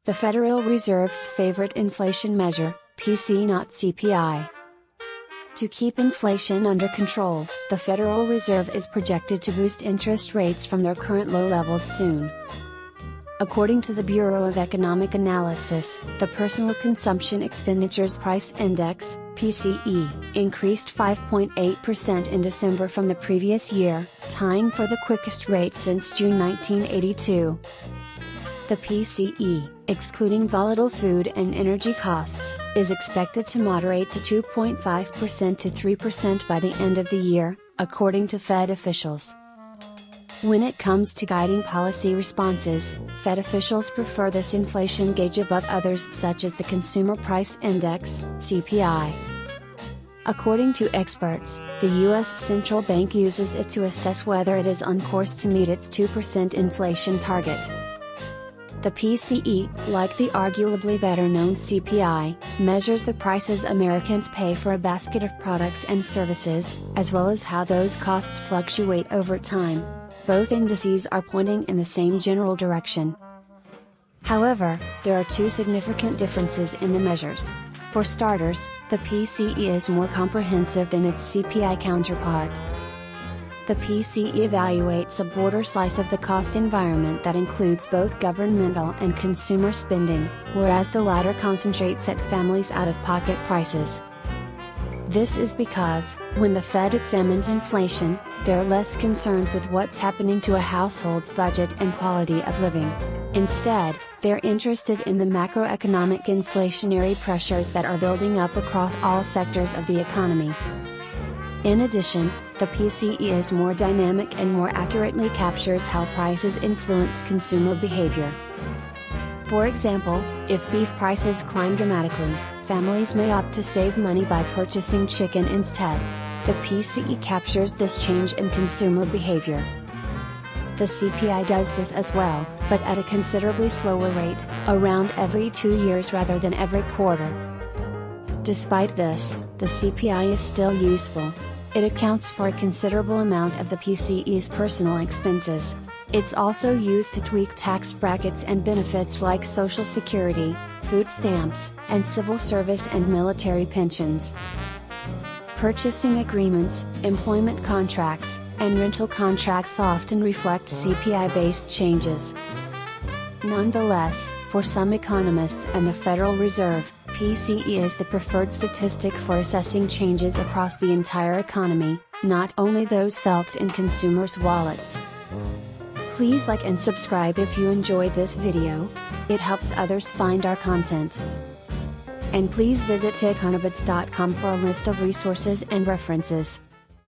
the Federal Reserve's favorite inflation measure, PCE not CPI. To keep inflation under control, the Federal Reserve is projected to boost interest rates from their current low levels soon. According to the Bureau of Economic Analysis, the Personal Consumption Expenditures Price Index, PCE, increased 5.8% in December from the previous year, tying for the quickest rate since June 1982. The PCE, excluding volatile food and energy costs, is expected to moderate to 2.5% to 3% by the end of the year, according to Fed officials. When it comes to guiding policy responses, Fed officials prefer this inflation gauge above others such as the Consumer Price Index, CPI. According to experts, the U.S. Central Bank uses it to assess whether it is on course to meet its 2% inflation target. The PCE, like the arguably better-known CPI, measures the prices Americans pay for a basket of products and services, as well as how those costs fluctuate over time. Both indices are pointing in the same general direction. However, there are two significant differences in the measures. For starters, the PCE is more comprehensive than its CPI counterpart. The PCE evaluates a broader slice of the cost environment that includes both governmental and consumer spending, whereas the latter concentrates at families' out-of-pocket prices. This is because, when the Fed examines inflation, they're less concerned with what's happening to a household's budget and quality of living. Instead, they're interested in the macroeconomic inflationary pressures that are building up across all sectors of the economy. In addition, the PCE is more dynamic and more accurately captures how prices influence consumer behavior. For example, if beef prices climb dramatically, families may opt to save money by purchasing chicken instead. The PCE captures this change in consumer behavior. The CPI does this as well, but at a considerably slower rate, around every 2 years rather than every quarter. Despite this, the CPI is still useful. It accounts for a considerable amount of the PCE's personal expenses. It's also used to tweak tax brackets and benefits like Social Security, food stamps, and civil service and military pensions. Purchasing agreements, employment contracts, and rental contracts often reflect CPI-based changes. Nonetheless, for some economists and the Federal Reserve, PCE is the preferred statistic for assessing changes across the entire economy, not only those felt in consumers' wallets. Please like and subscribe if you enjoyed this video. It helps others find our content. And please visit Econobits.com for a list of resources and references.